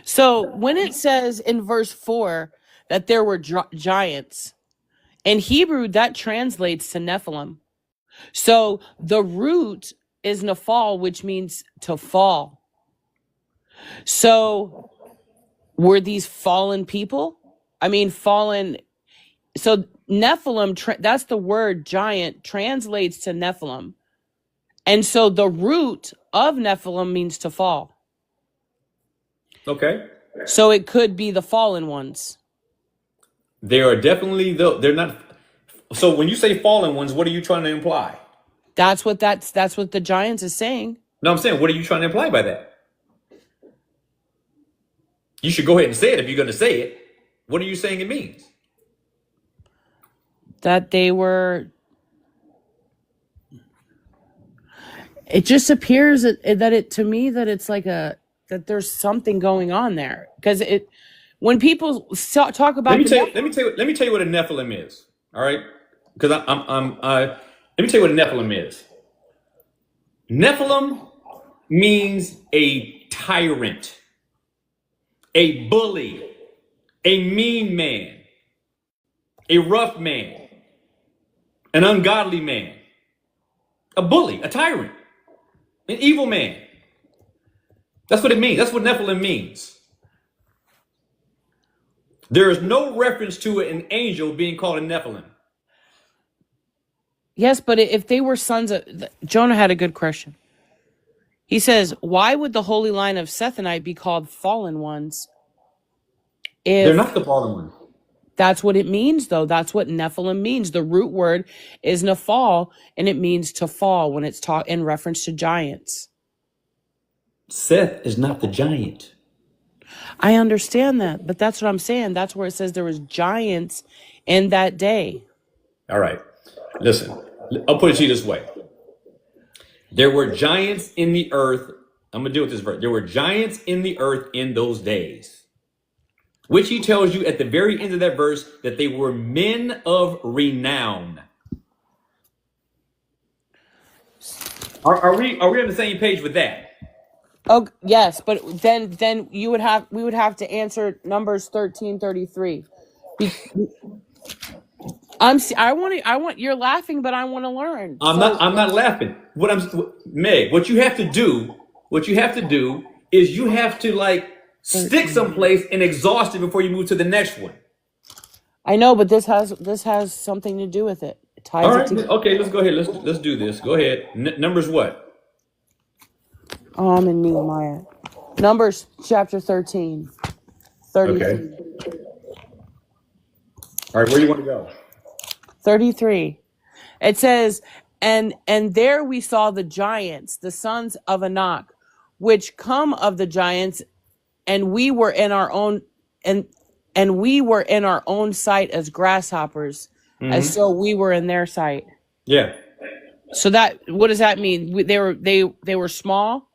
So when it says in verse 4 that there were giants, in Hebrew that translates to Nephilim. So the root is Nephal, which means to fall. So were these fallen people? I mean, fallen. So Nephilim, that's the word giant, translates to Nephilim. And so the root of Nephilim means to fall. Okay. So it could be the fallen ones. There are definitely, though, they're not. So when you say fallen ones, what are you trying to imply? That's what the giants is saying. No, I'm saying, what are you trying to imply by that? You should go ahead and say it if you're going to say it. What are you saying it means? That they were. It just appears that it to me that it's like that there's something going on there, because when people talk about let me tell you what a Nephilim is. All right, because let me tell you what a Nephilim is. Nephilim means a tyrant, a bully, a mean man, a rough man, an ungodly man, a bully, a tyrant, an evil man. That's what it means. That's what Nephilim means. There is no reference to an angel being called a Nephilim. Yes, but if they were sons of... Jonah had a good question. He says, why would the holy line of Sethonite be called fallen ones? They're not the fallen ones. That's what it means, though. That's what Nephilim means. The root word is Nephal, and it means to fall when it's taught in reference to giants. Seth is not the giant. I understand that, but that's what I'm saying. That's where it says there was giants in that day. All right. Listen, I'll put it to you this way. There were giants in the earth. I'm going to deal with this verse. There were giants in the earth in those days, which he tells you at the very end of that verse that they were men of renown. Are we on the same page with that? Oh, yes, but then we would have to answer Numbers 13:33. You're laughing, but I want to learn. I'm not laughing. Meg, what you have to do is you have to like stick someplace and exhaust it before you move to the next one. I know, but this has something to do with it. It ties All it right. together. Okay, let's go ahead. Let's do this. Go ahead. Numbers what? I'm in Nehemiah. Numbers chapter 13. 33. Okay. All right, where do you want to go? 33. It says, and there we saw the giants, the sons of Anak, which come of the giants, and we were in our own sight as grasshoppers, as so we were in their sight. Yeah. So what does that mean? They were small?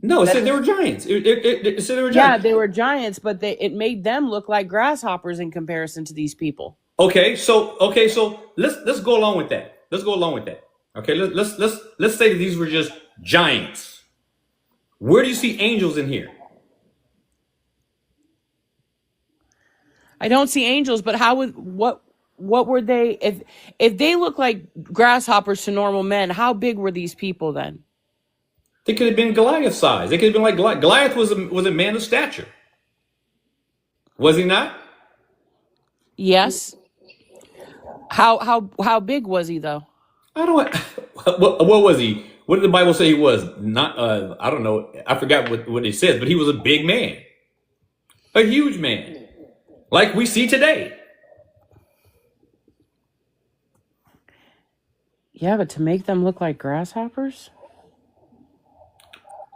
No, it said they were giants. It said they were giants. Yeah, they were giants, but it made them look like grasshoppers in comparison to these people. Okay, so let's go along with that. Let's go along with that. Okay, let's say that these were just giants. Where do you see angels in here? I don't see angels, but what were they? If they look like grasshoppers to normal men, how big were these people then? They could have been Goliath size. They could have been like Goliath. Goliath was a man of stature. Was he not? Yes. How big was he though? I don't. What was he? What did the Bible say he was? Not. I don't know. I forgot what it says, but he was a big man, a huge man, like we see today. Yeah, but to make them look like grasshoppers?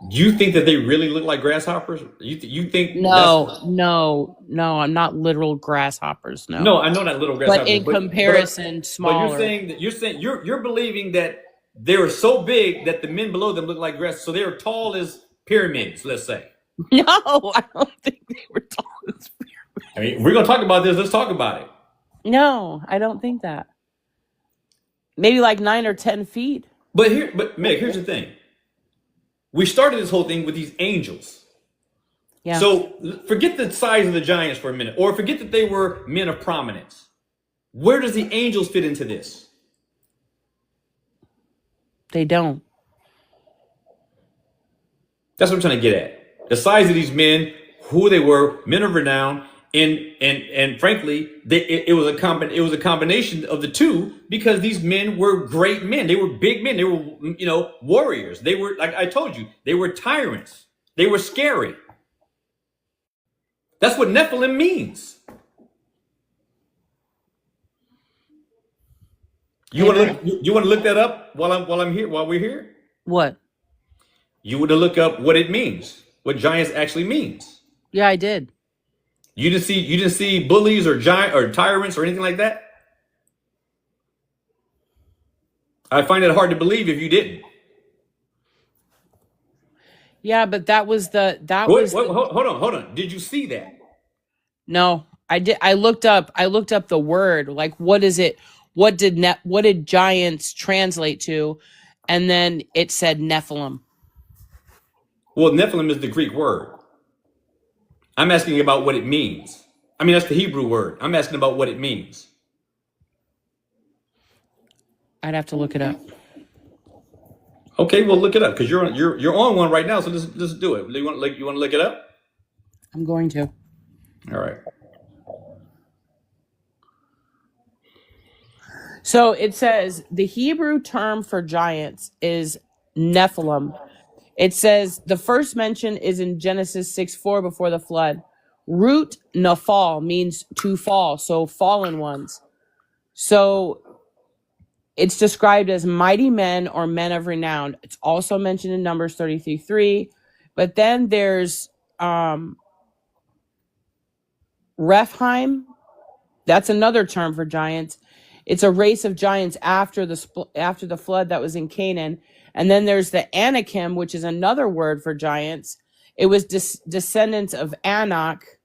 Do you think that they really look like grasshoppers? You think? No, I'm not literal grasshoppers. No, I know not little grasshoppers, but in comparison, smaller. But you're believing that they were so big that the men below them look like grass, so they were tall as pyramids. Let's say. No, I don't think they were tall as pyramids. I mean, we're gonna talk about this. Let's talk about it. No, I don't think that. Maybe like 9 or 10 feet. But Meg, here's the thing. We started this whole thing with these angels. Yeah, So forget the size of the giants for a minute, or forget that they were men of prominence. Where does the angels fit into this? they don't. That's what I'm trying to get at. The size of these men, who they were, men of renown, and frankly, it was a combination of the two, because these men were great men. They were big men. They were warriors. They were, like I told you, they were tyrants. They were scary. That's what Nephilim means. You want to Amen. look that up while we're here? What? You want to look up what it means, what giants actually means. Yeah, I did. You didn't see bullies or giant or tyrants or anything like that? I find it hard to believe if you didn't. Yeah, but that was the Hold on. Did you see that? no. I did. I looked up the word. Like, what is it? What did giants translate to? And then it said Nephilim. Well, Nephilim is the Greek word. I'm asking about what it means. I mean, that's the Hebrew word. I'm asking about what it means. I'd have to look it up. Okay, well, look it up, because you're on one right now. So let's do it. You want to look it up? I'm going to. All right. So it says the Hebrew term for giants is Nephilim. It says the first mention is in Genesis 6:4 before the flood. Root Nephal means to fall, so fallen ones. So it's described as mighty men or men of renown. It's also mentioned in Numbers 33:3. But then there's Rephaim. That's another term for giants. It's a race of giants after the flood that was in Canaan. And then there's the Anakim, which is another word for giants. It was descendants of Anak,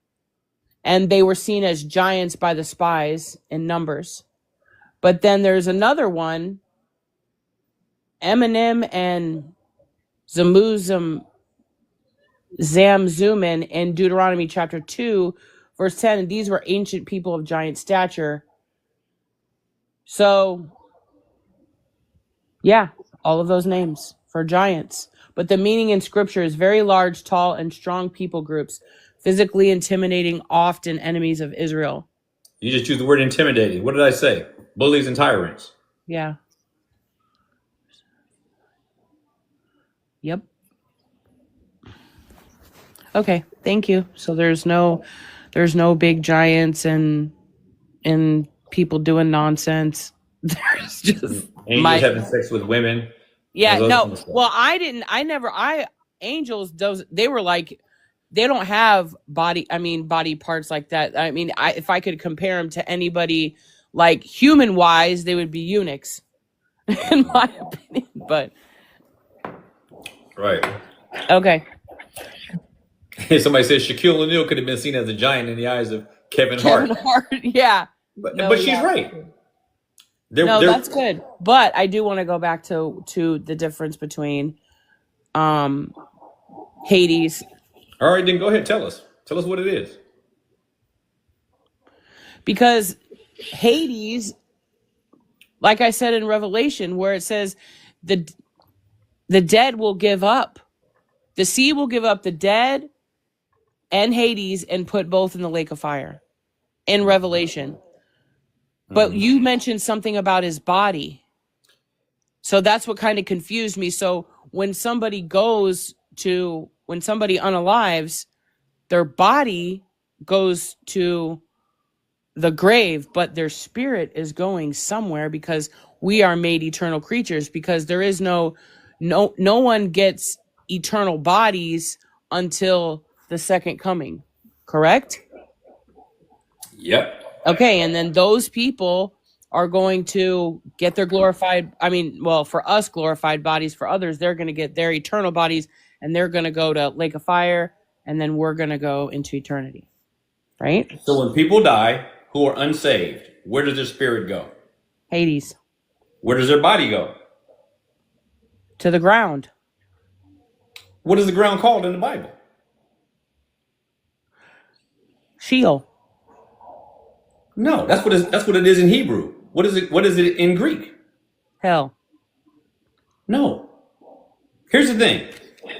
and they were seen as giants by the spies in Numbers. But then there's another one, Eminim and Zamzumin in Deuteronomy chapter 2, verse 10. And these were ancient people of giant stature. So, yeah, all of those names for giants. But the meaning in scripture is very large, tall, and strong people groups, physically intimidating, often enemies of Israel. You just used the word intimidating. What did I say? Bullies and tyrants. Yeah. Yep. Okay, thank you. So there's no big giants and people doing nonsense. There's just Angels having sex with women. yeah, no. Well, angels, they were like, they don't have body parts like that. I mean, if I could compare them to anybody, like human wise, they would be eunuchs, in my opinion. But right. Okay. Somebody says Shaquille O'Neal could have been seen as a giant in the eyes of Kevin Hart. Yeah. But she's right. That's good. But I do want to go back to the difference between Hades. All right, then go ahead. Tell us what it is. Because Hades, like I said in Revelation, where it says the dead will give up. The sea will give up the dead and Hades and put both in the lake of fire in Revelation. But you mentioned something about his body. So that's what kind of confused me. So when somebody unalives, their body goes to the grave, but their spirit is going somewhere, because we are made eternal creatures, because there is no one gets eternal bodies until the second coming. Correct? Yep. Okay, and then those people are going to get their for us, glorified bodies. For others, they're going to get their eternal bodies, and they're going to go to lake of fire, and then we're going to go into eternity. Right? So when people die who are unsaved, where does their spirit go? Hades. Where does their body go? To the ground. What is the ground called in the Bible? Sheol. No, that's what it is in Hebrew. What is it? What is it in Greek? Hell. No. Here's the thing.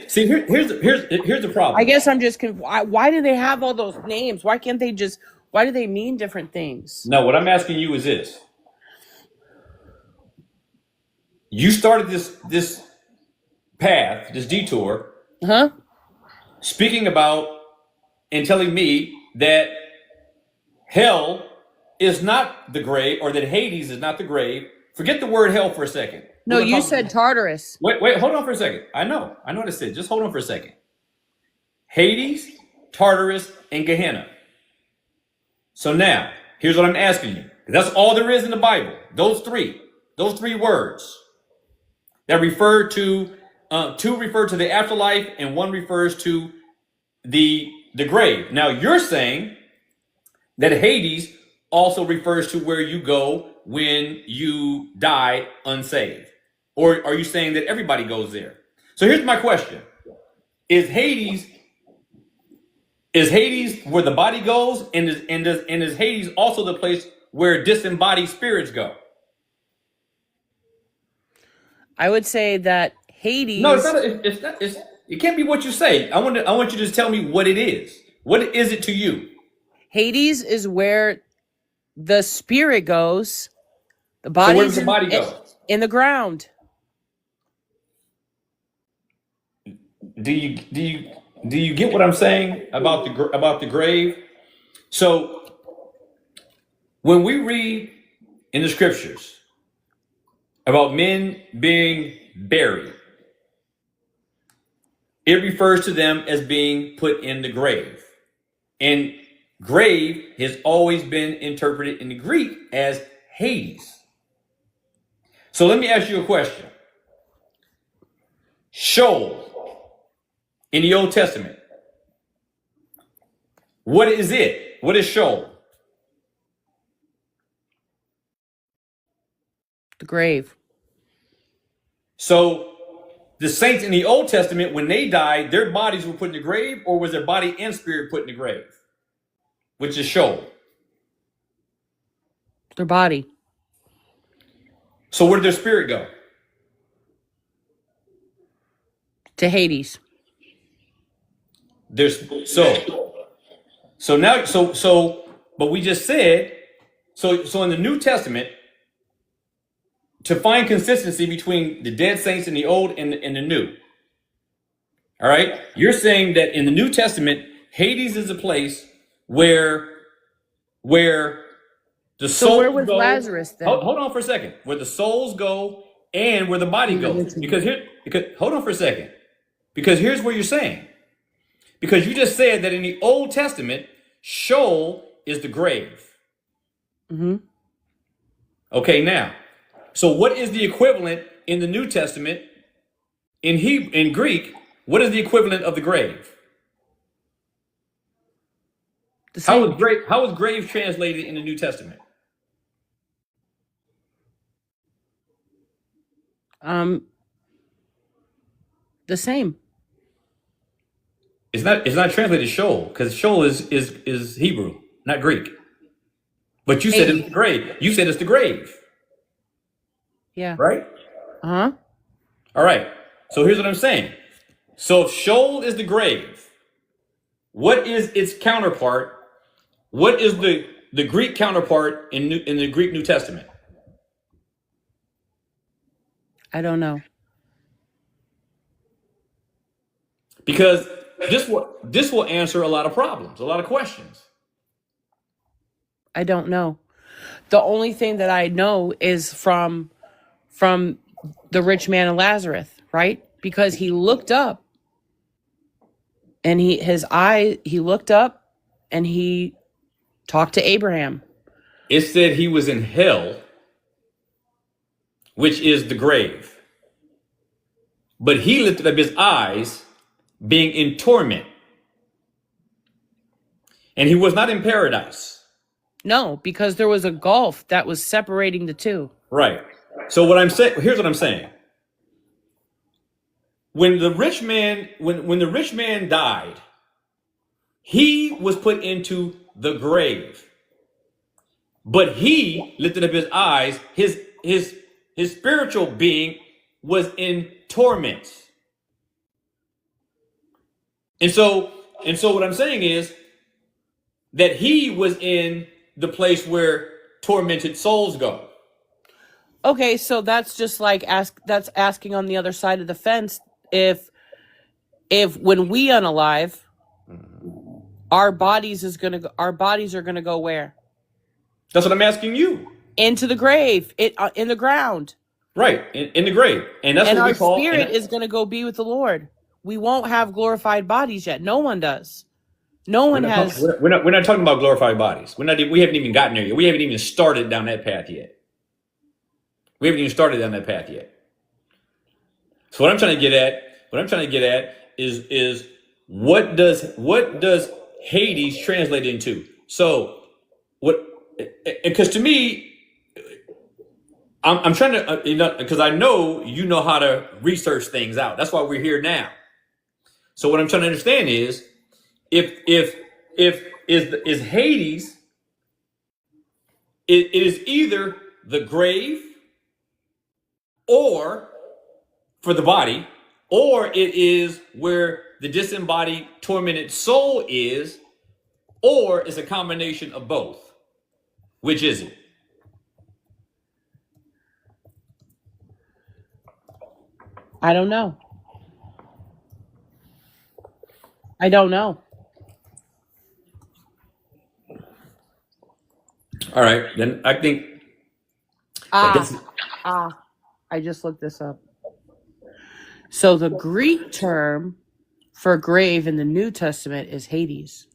See, here's the I problem. guess I'm just why do they have all those names? Why can't they just? Why do they mean different things? No, what I'm asking you is this. You started this path, this detour, Huh? speaking about and telling me that hell is not the grave, or that Hades is not the grave. Forget the word hell for a second. No, We're gonna you talk- said Tartarus. Wait, hold on for a second. I know what I said. Just hold on for a second. Hades, Tartarus, and Gehenna. So now, here's what I'm asking you. That's all there is in the Bible. Those three words that refer to, two refer to the afterlife, and one refers to the grave. Now you're saying that Hades also refers to where you go when you die unsaved. Or are you saying that everybody goes there? So here's my question. Is Hades where the body goes, and is Hades also the place where disembodied spirits go? I would say that Hades. No, it can't be what you say. I want you to just tell me what it is. What is it to you? Hades is where the spirit goes. The So body where does the body go? in the ground. Do you get what I'm saying about the grave? So when we read in the scriptures about men being buried, it refers to them as being put in the grave. And grave has always been interpreted in the Greek as Hades. So let me ask you a question. Sheol in the Old Testament. What is it? What is Sheol? The grave. So the saints in the Old Testament, when they died, their bodies were put in the grave, or was their body and spirit put in the grave? Which is Sheol. Their body. So where did their spirit go? To Hades. But we just said, so in the New Testament, to find consistency between the dead saints in the old and the new. All right. You're saying that in the New Testament, Hades is a place where the souls where was go. Lazarus then? Hold on for a second. Where the souls go and where the body goes. Because hold on for a second. Because here's what you're saying. Because you just said that in the Old Testament, Sheol is the grave. Mm-hmm. Okay, now, so what is the equivalent in the New Testament in Greek? What is the equivalent of the grave? The same. How is grave translated in the New Testament? The same. It's not translated Sheol, because Sheol is Hebrew, not Greek. But you said it's the grave. You said it's the grave. Yeah. Right? Uh-huh. All right. So here's what I'm saying. So if Sheol is the grave, what is its counterpart? What is the Greek counterpart in the Greek New Testament? I don't know. Because this will answer a lot of problems, a lot of questions. I don't know. The only thing that I know is from the rich man and Lazarus, right? Because he looked up and he looked up and he talked to Abraham. It said he was in hell, which is the grave. But he lifted up his eyes, being in torment. And he was not in paradise. No, because there was a gulf that was separating the two. Right. So here's what I'm saying. When the rich man died, he was put into the grave. But he lifted up his eyes. His spiritual being was in torment. And so what I'm saying is that he was in the place where tormented souls go. Okay, so that's just like that's asking on the other side of the fence if when we unalive, our bodies are gonna go where? That's what I'm asking you. Into the grave, in the ground. Right, in the grave. And that's And what our we call spirit is gonna go be with the Lord. We won't have glorified bodies yet. No one does. No one has. We're not talking about glorified bodies. We haven't even gotten there yet. We haven't even started down that path yet. So what I'm trying to get at is what does Hades translate into? So what? Because to me, I'm trying to because I know you know how to research things out. That's why we're here now. So what I'm trying to understand is if Hades, it is either the grave or for the body, or it is where the disembodied tormented soul is, or it's a combination of both. Which is it? I don't know. I don't know. All right, then I think I just looked this up. So the Greek term for grave in the New Testament is Hades.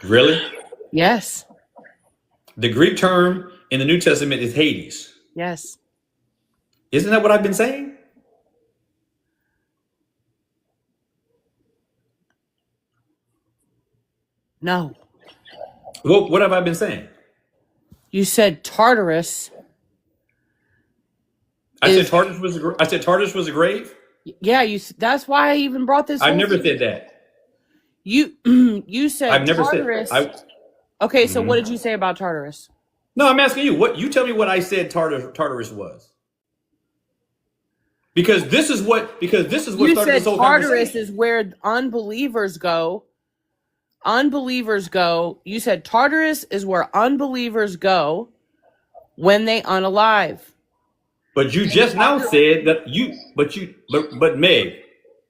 Really? Yes. The Greek term in the New Testament is Hades. Yes. Isn't that what I've been saying? No. Well, what have I been saying? You said Tartarus. I said Tartarus was a grave. Yeah, that's why I even brought this. I never said that. You said I've never Tartarus. said. Okay, so what did you say about Tartarus? No, I'm asking you. What you tell me what I said Tartarus was. Because this is what You started said this whole Tartarus conversation. is where unbelievers go. Unbelievers go. You said Tartarus is where unbelievers go when they unalive. But you just now said that but Meg,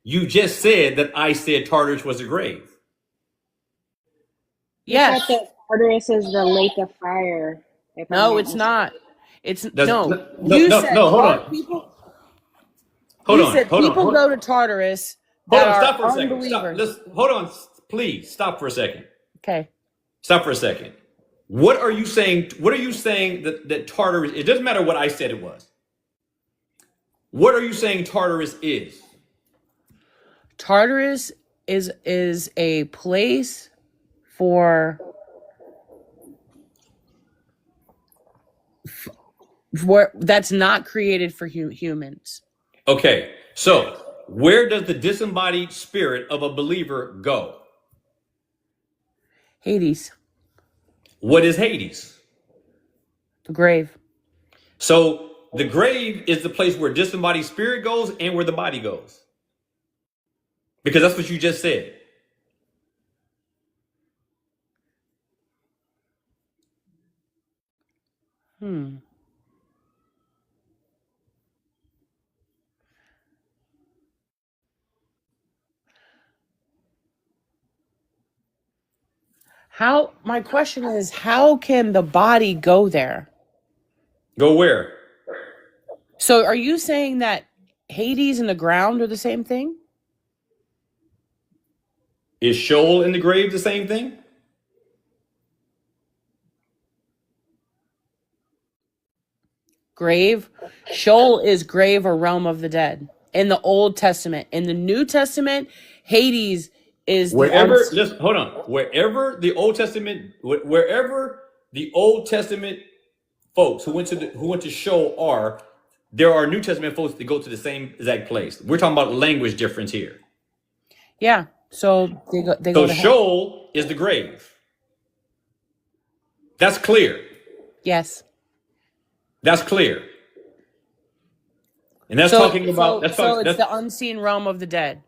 you just said that I said Tartarus was a grave. Yes. I thought that Tartarus is the lake of fire. No, it's not. It's no. No, You no, said no, hold on. people. Hold You on. said Hold people on. go to Tartarus Hold that on, are stop for a second. unbelievers. Hold on, please. Stop for a second. Okay. Stop for a second. What are you saying? What are you saying that Tartarus? It doesn't matter what I said it was. What are you saying Tartarus is? Tartarus is a place for that's not created for humans. Okay, so where does the disembodied spirit of a believer go? Hades, What is Hades? the grave. So the grave is the place where disembodied spirit goes and where the body goes. Because that's what you just said. My question is, how can the body go there? Go where? So are you saying that Hades and the ground are the same thing? Is Sheol in the grave the same thing? Grave. Sheol is grave or realm of the dead in the Old Testament. In the New Testament, Hades is Just hold on. Wherever the Old Testament folks who went to Sheol are, there are New Testament folks that go to the same exact place. We're talking about language difference here. Yeah. So they go So to hell. Sheol is the grave. That's clear. Yes. That's clear. And that's So talking about it's the unseen realm of the dead.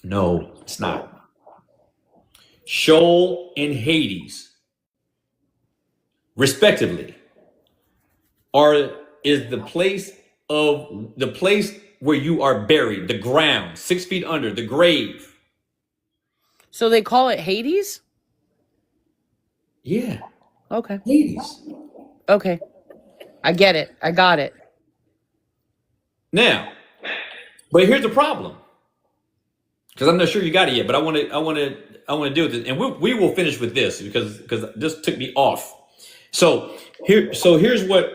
No, it's not. Sheol and Hades, respectively, is the place where you are buried, the ground, 6 feet under, the grave. So they call it Hades? Yeah, Okay. Hades. Okay. I get it. I got it. Now, but here's the problem, because I'm not sure you got it yet. But I want to deal with this, and we will finish with this because this took me off. So here's what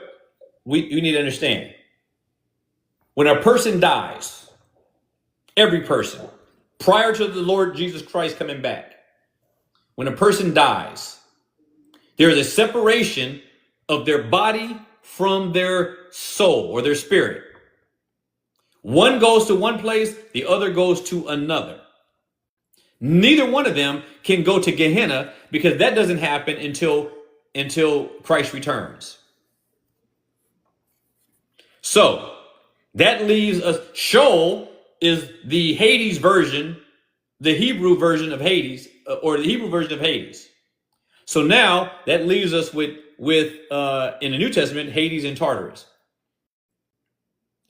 we need to understand. When a person dies, every person, prior to the Lord Jesus Christ coming back, when a person dies, there is a separation of their body from their soul or their spirit. One goes to one place, the other goes to another. Neither one of them can go to Gehenna because that doesn't happen until Christ returns. So that leaves us. Sheol is the Hades version, the Hebrew version of Hades, or the Hebrew version of Hades. So now that leaves us with in the New Testament, Hades and Tartarus.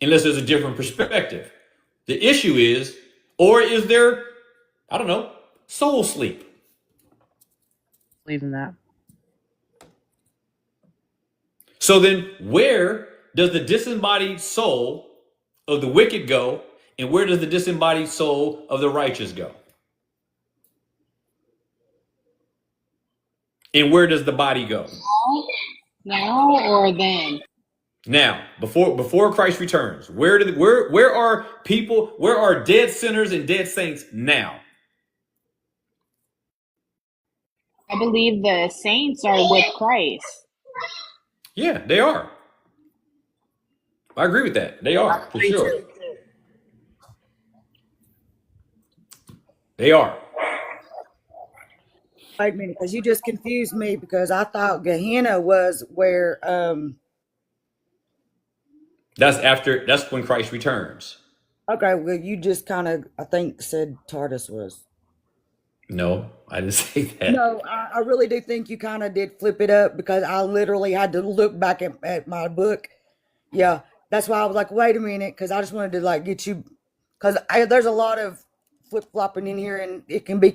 Unless there's a different perspective. The issue is, or is there, I don't know, soul sleep? Believe in that. So then where does the disembodied soul of the wicked go, and where does the disembodied soul of the righteous go? And where does the body go? Now or then? Now, before Christ returns, where are people, where are dead sinners and dead saints now? I believe the saints are with Christ. Yeah, they are. I agree with that. They are, for sure. They are. Wait a minute, because you just confused me because I thought Gehenna was where That's when Christ returns. okay, well you just kind of I think said Tartarus was. No, I didn't say that. No, I really do think you kind of did flip it up because I literally had to look back at my book. Yeah, that's why I was like, wait a minute, because I just wanted to like get you because there's a lot of flip flopping in here and it can be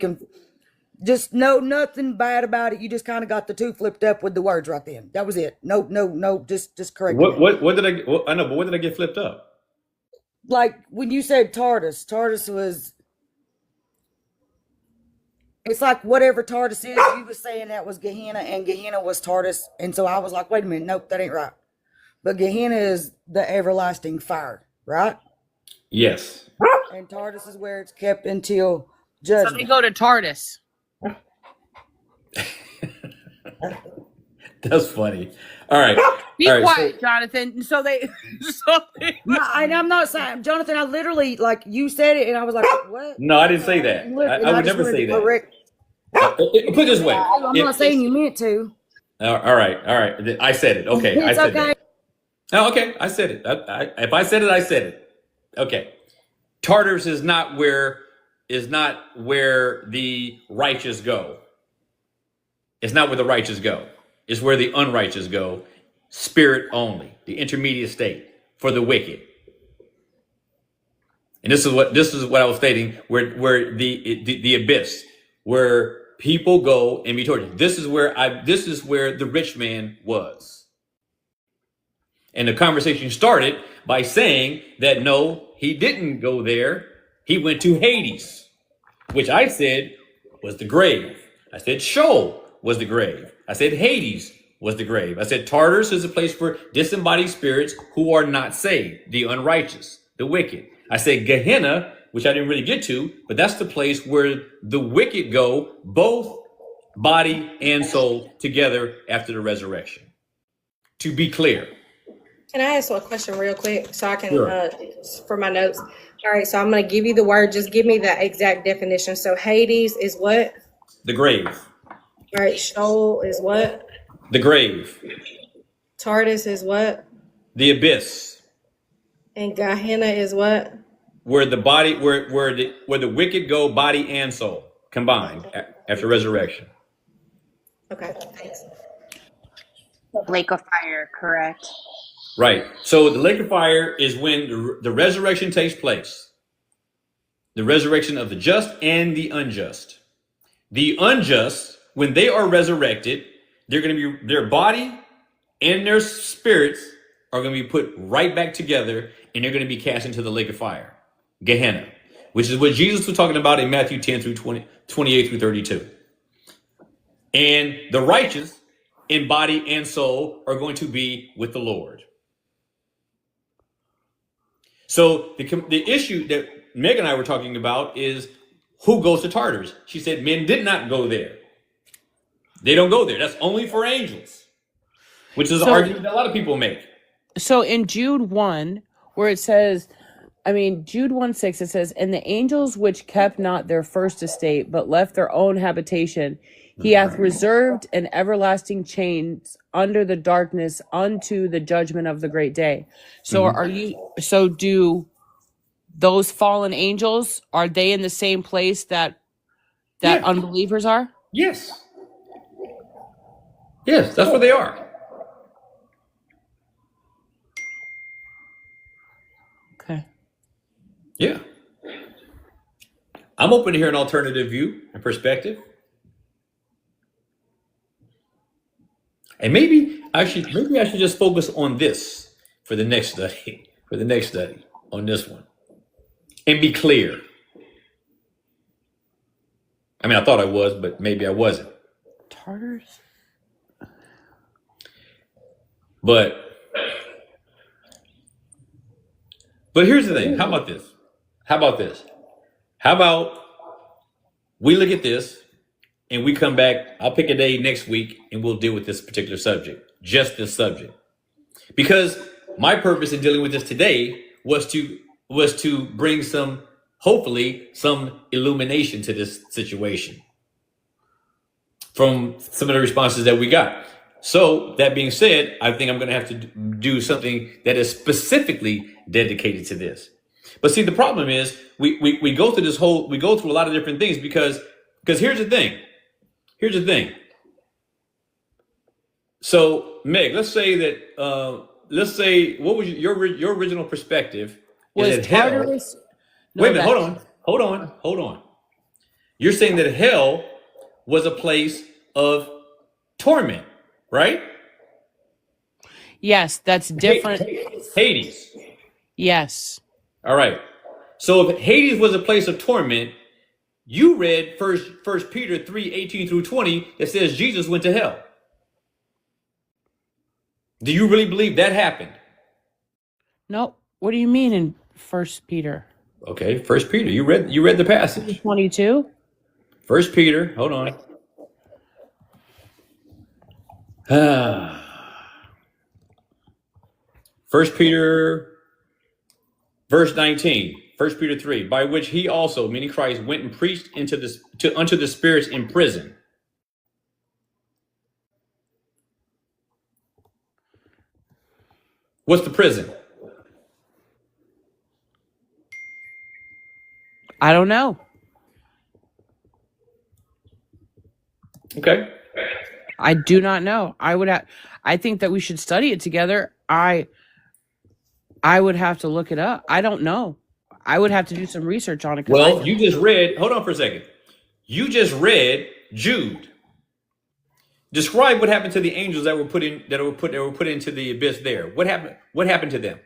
just nothing bad about it. You just kind of got the two flipped up with the words right then. That was it. No, just correct. What did I know, but what did I get flipped up? Like when you said Tartarus was. It's like whatever Tartarus is, you was saying that was Gehenna and Gehenna was Tartarus. And so I was like, wait a minute, nope, that ain't right. But Gehenna is the everlasting fire, right? Yes. And Tartarus is where it's kept until So they judgment. go to Tardis. That's funny. All right. Be All right, quiet, Jonathan. So they No, I'm not saying, Jonathan, I literally, like, you said it and I was like, what? No, I didn't say that. Look, and I would just never wanted say to that. correct- Put it this way. I'm not saying you meant to. All right. I said it. Okay, I It's said okay. that. Oh, okay, I said it. If I said it, I said it. Okay. Tartarus is not where the righteous go. It's not where the righteous go. It's where the unrighteous go. Spirit only, the intermediate state for the wicked. And this is what I was stating, where the abyss, where people go and be tortured. This is where the rich man was. And the conversation started by saying that no, he didn't go there. He went to Hades, which I said was the grave. I said Sheol was the grave. I said Hades was the grave. I said Tartarus is a place for disembodied spirits who are not saved, the unrighteous, the wicked. I said Gehenna, which I didn't really get to, but that's the place where the wicked go, both body and soul together after the resurrection. To be clear. Can I ask a question real quick so I can, Sure. for my notes? All right, so I'm going to give you the word. Just give me the exact definition. So Hades is what? The grave. All right, Sheol is what? The grave. Tartarus is what? The abyss. And Gehenna is what? Where the body, where the wicked go, body and soul combined after resurrection. Okay, thanks. Lake of fire, correct? Right. So the lake of fire is when the resurrection takes place. The resurrection of the just and the unjust. The unjust, when they are resurrected, they're going to be, their body and their spirits are going to be put right back together, and they're going to be cast into the lake of fire, Gehenna, which is what Jesus was talking about in Matthew 10 through 28 through 32. And the righteous in body and soul are going to be with the Lord. So the issue that Meg and I were talking about is who goes to Tartarus. She said men did not go there. They don't go there. That's only for angels, which is an So argument that a lot of people make. so in Jude 1, where it says, Jude 1:6, it says, "And the angels which kept not their first estate, but left their own habitation, he hath reserved in everlasting chains under the darkness unto the judgment of the great day." So do those fallen angels, are they in the same place that Yeah. unbelievers are? Yes. Yes, that's where they are. Okay. Yeah. I'm open to hear an alternative view and perspective. And maybe I should just focus on this for the next study, on this one. And be clear. I mean, I thought I was, but maybe I wasn't. Tartars? But here's the thing. How about this? How about we look at this and we come back? I'll pick a day next week and we'll deal with this particular subject, just this subject. Because my purpose in dealing with this today was to bring hopefully some illumination to this situation from some of the responses that we got. So that being said, I think I'm going to have to do something that is specifically dedicated to this. But see, the problem is we go through we go through a lot of different things because here's the thing. So Meg, let's say what was your original perspective? Is Was that hell? Tartarus? Wait a No, minute, that hold on. You're saying that hell was a place of torment, right? yes, that's different. Hades. Yes. All right. So if Hades was a place of torment, you read First Peter 3:18 through 20 that says Jesus went to hell. Do you really believe that happened? No. What do you mean in First Peter Okay, First Peter. You read the passage. 22? First Peter, hold on. First Peter, verse 19. First Peter 3, by which he also, meaning Christ, went and preached unto the spirits in prison. What's the prison? I don't know. Okay. I do not know. I think that we should study it together. I would have to look it up. I don't know. I would have to do some research on it. Well, you just read, hold on for a second. You just read Jude. Describe what happened to the angels that were put into the abyss there. What happened to them?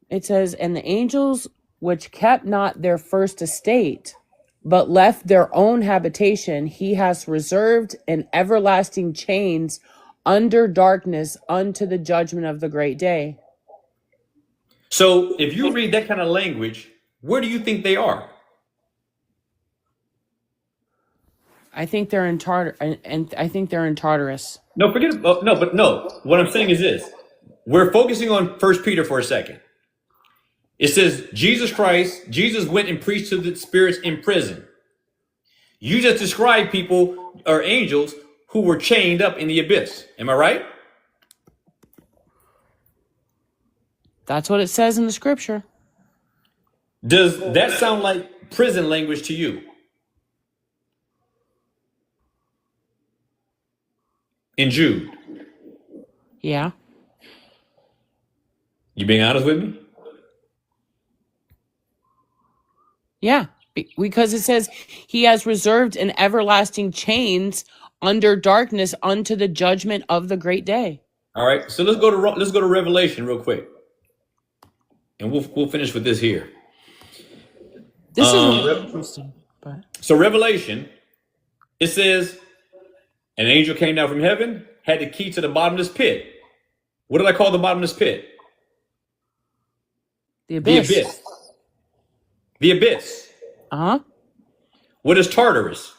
It says, "And the angels which kept not their first estate, but left their own habitation, he has reserved in everlasting chains under darkness unto the judgment of the great day." So if you read that kind of language, where do you think they are? I think they're in and I think they're in Tartarus. No, forget it. No, but no. What I'm saying is this. we're focusing on First Peter for a second. It says Jesus went and preached to the spirits in prison. You just described people or angels who were chained up in the abyss. Am I right? That's what it says in the scripture. Does that sound like prison language to you? In Jude, Yeah. you being honest with me? Yeah. Because it says he has reserved an everlasting chains under darkness unto the judgment of the great day. All right. So let's go to Revelation real quick, and we'll finish with this here. This is Um, really interesting. But So Revelation, it says, an angel came down from heaven, had the key to the bottomless pit. What did I call the bottomless pit? the The abyss. abyss. The abyss. Uh-huh. What is Tartarus?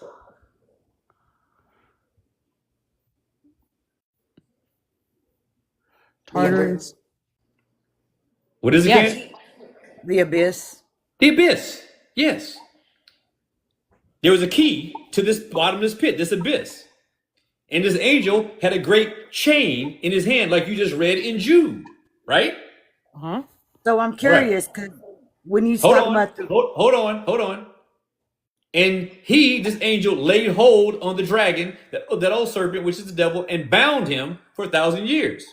Tartarus. What is it Yes. again? The abyss. The abyss. Yes. There was a key to this bottomless pit, this abyss. And this angel had a great chain in his hand, like you just read in Jude, right? Uh-huh. So I'm curious because when you Hold talk on. about the Hold on. And this angel, laid hold on the dragon, that old serpent, which is the devil, and bound him for 1,000 years.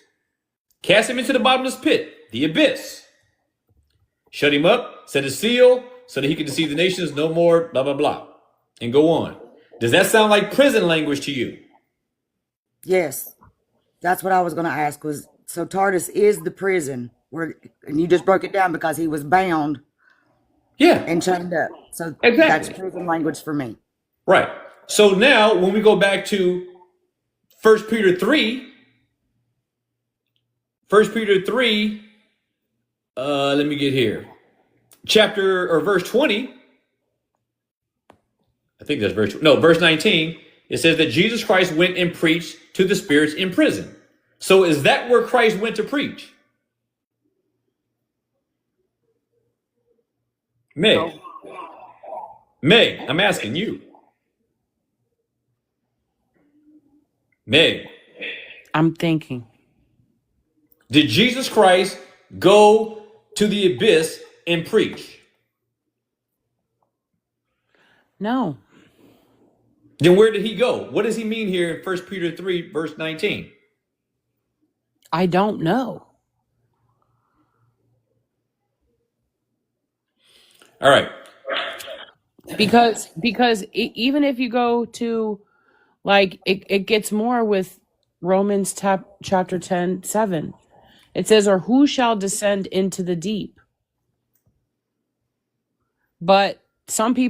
Cast him into the bottomless pit, the abyss. Shut him up, set a seal, so that he could deceive the nations no more, blah, blah, blah. And go on. Does that sound like prison language to you? yes, that's what I was going to ask. Was so Tartarus is the prison where, and you just broke it down because he was bound Yeah, and chained up. So exactly. that's prison language for me. Right. So now when we go back to 1 Peter 3, let me get here. Verse 20. I think that's verse 19. It says that Jesus Christ went and preached to the spirits in prison. So is that where Christ went to preach? Meg, I'm asking you. Meg, I'm thinking. did Jesus Christ go to the abyss and preach? No. Then where did he go? What does he mean here in 1 Peter 3, verse 19? I don't know. All right. Because even if you go to like it gets more with Romans chapter 10:7. It says, or who shall descend into the deep? But some people